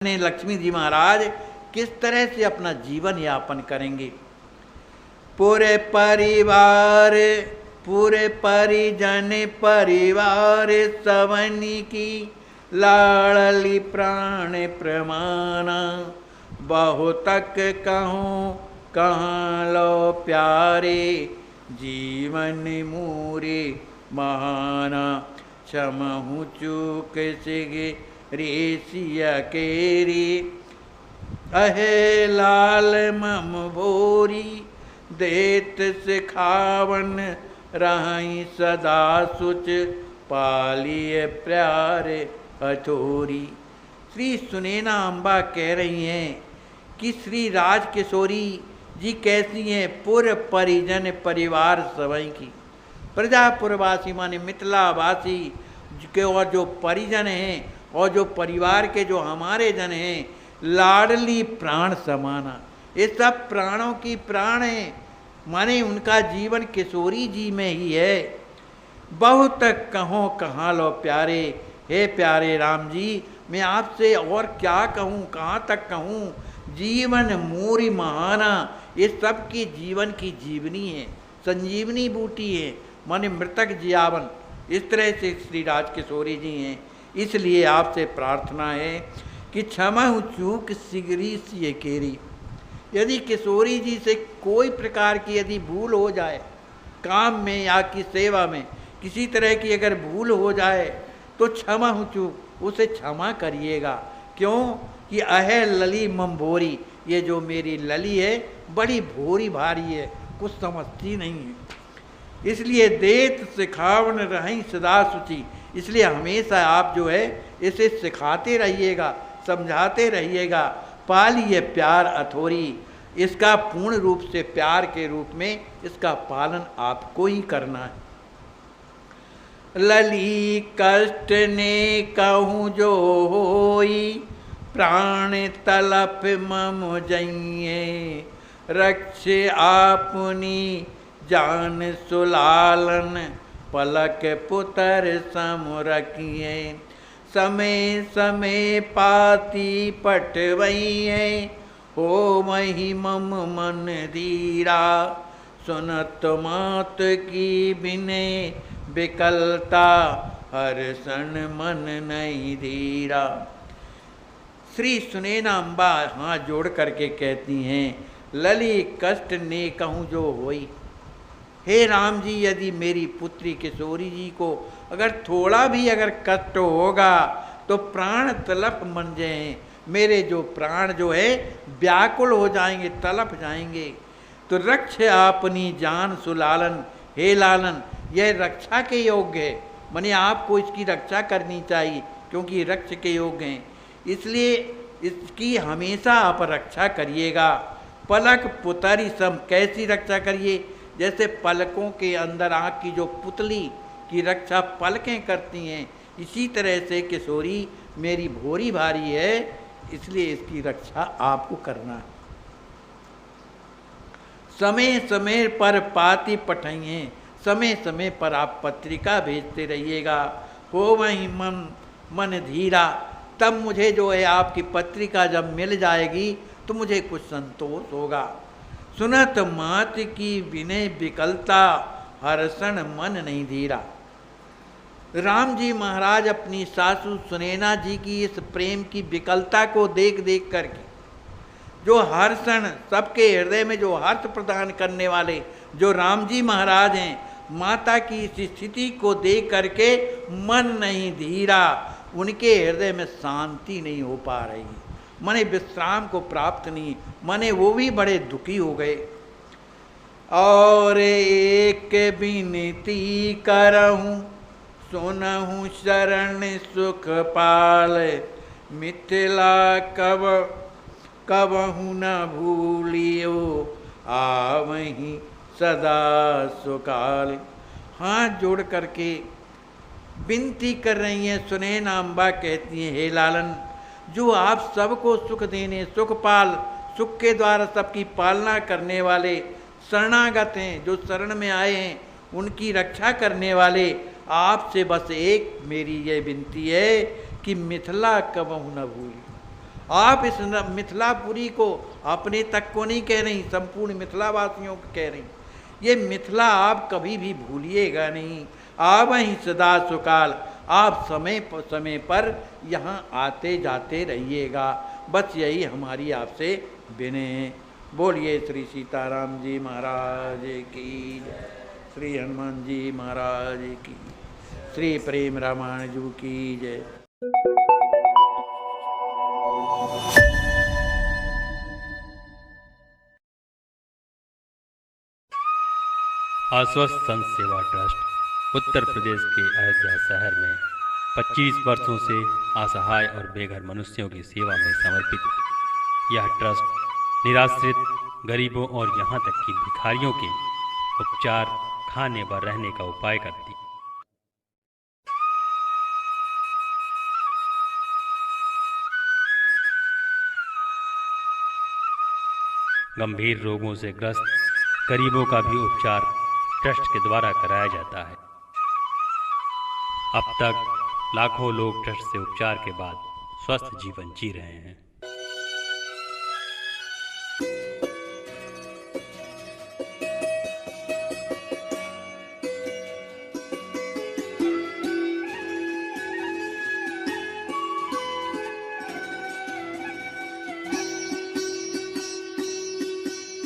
लक्ष्मी जी महाराज किस तरह से अपना जीवन यापन करेंगे। पूरे परिजन परिवार सवनी की लाड़ली प्राण प्रमाना। बहुतक कहूँ कहाँ लो प्यारे जीवन मूरे महाना। क्षमहु चूक सिगे रेसिया केरी अहे लाल मम भोरी। देत सिखावन रही सदा सुच पालिय प्यारे अठोरी। श्री सुनैना अम्बा कह रही हैं कि श्री राज किशोरी जी कैसी हैं। पुर परिजन परिवार सवई की। प्रजापुरवासी माने मिथिलावासी के और जो परिजन हैं और जो परिवार के जो हमारे जन हैं, लाडली प्राण समाना। ये सब प्राणों की प्राण हैं, माने उनका जीवन किशोरी जी में ही है। बहुत कहो कहाँ लो प्यारे। हे प्यारे राम जी, मैं आपसे और क्या कहूँ, कहाँ तक कहूँ। जीवन मोरी महाना, ये सब की जीवन की जीवनी है, संजीवनी बूटी है, माने मृतक जियावन। इस तरह से श्री राज किशोरी जी हैं। इसलिए आपसे प्रार्थना है कि क्षमा चूक सिगरी सी केरी। यदि किशोरी जी से कोई प्रकार की यदि भूल हो जाए, काम में या की सेवा में किसी तरह की अगर भूल हो जाए तो क्षमा चूक उसे क्षमा करिएगा। क्यों कि अहे लली मम भोरी, ये जो मेरी लली है बड़ी भोरी भारी है, कुछ समझती नहीं है। इसलिए देत सिखावन रही सदा सुचि। इसलिए हमेशा आप जो है इसे सिखाते रहिएगा, समझाते रहिएगा। पालिए प्यार अथोरी, इसका पूर्ण रूप से प्यार के रूप में इसका पालन आपको ही करना है। लली कष्ट ने कहूँ जो होई, प्राण तलप मम जइए। रक्ष आपनी जान सुलालन, पलक पुतर सम रखिए। समय समय पाती पटवइए, हो मही मम मन धीरा। सुनत मात की बिने विकलता, हर सन मन नहीं धीरा। श्री सुनैना अम्बा हाथ जोड़ करके कहती हैं, लली कष्ट ने कहूँ जो होई। हे राम जी, यदि मेरी पुत्री किशोरी जी को अगर थोड़ा भी अगर कष्ट होगा तो प्राण तलप मन जाए। मेरे जो प्राण जो है व्याकुल हो जाएंगे, तलप जाएंगे। तो रक्ष अपनी जान सुलालन, हे लालन, यह रक्षा के योग्य है, माने आपको इसकी रक्षा करनी चाहिए क्योंकि रक्ष के योग्य हैं। इसलिए इसकी हमेशा आप रक्षा करिएगा। पलक पुतरी सम, कैसी रक्षा करिए? जैसे पलकों के अंदर आँख की जो पुतली की रक्षा पलकें करती हैं, इसी तरह से किशोरी मेरी भोरी भारी है, इसलिए इसकी रक्षा आपको करना है। समय समय पर पाती पठाइए, समय समय पर आप पत्रिका भेजते रहिएगा। हो वही मन धीरा, तब मुझे जो है आपकी पत्रिका जब मिल जाएगी तो मुझे कुछ संतोष होगा। सुनत मात की विनय विकलता, हर्षण मन नहीं धीरा। राम जी महाराज अपनी सासू सुनैना जी की इस प्रेम की विकलता को देख देख करके, जो हर्षण सबके हृदय में जो हर्ष प्रदान करने वाले जो राम जी महाराज हैं, माता की इस स्थिति को देख करके मन नहीं धीरा, उनके हृदय में शांति नहीं हो पा रही, माने विश्राम को प्राप्त नहीं, माने वो भी बड़े दुखी हो गए। और एक विनती करहूँ, सुनहूँ शरण सुख पाल। मिथिला कबहू न भूलियो, आवहीं सदा सुकाल। हाथ जोड़ करके विनती कर रही हैं सुनैना अम्बा, कहती हैं, हे लालन, जो आप सबको सुख देने, सुखपाल, सुख के द्वारा सबकी पालना करने वाले शरणागत हैं, जो शरण में आए हैं उनकी रक्षा करने वाले, आपसे बस एक मेरी ये विनती है कि मिथिला कबहू न भूली। आप इस मिथिलापुरी को अपने तक को नहीं कह रही, संपूर्ण मिथिलावासियों को कह रही। ये मिथिला आप कभी भी भूलिएगा नहीं। आप वहीं सदा सुकाल, आप समय पर यहाँ आते जाते रहिएगा। बस यही हमारी आपसे विनय है। बोलिए श्री सीताराम जी महाराज की जय, श्री हनुमान जी महाराज की, श्री प्रेम रामायण जी की जय। आश्वस्त संत सेवा ट्रस्ट उत्तर प्रदेश के अयोध्या शहर में 25 वर्षों से असहाय और बेघर मनुष्यों की सेवा में समर्पित यह ट्रस्ट निराश्रित गरीबों और यहाँ तक कि भिखारियों के उपचार, खाने व रहने का उपाय करती। गंभीर रोगों से ग्रस्त गरीबों का भी उपचार ट्रस्ट के द्वारा कराया जाता है। अब तक लाखों लोग ट्रस्ट से उपचार के बाद स्वस्थ जीवन जी रहे हैं।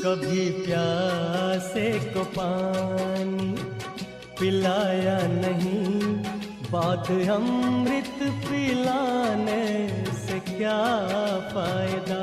कभी प्यासे को पानी पिलाया नहीं, बात अमृत पिलाने से क्या फायदा।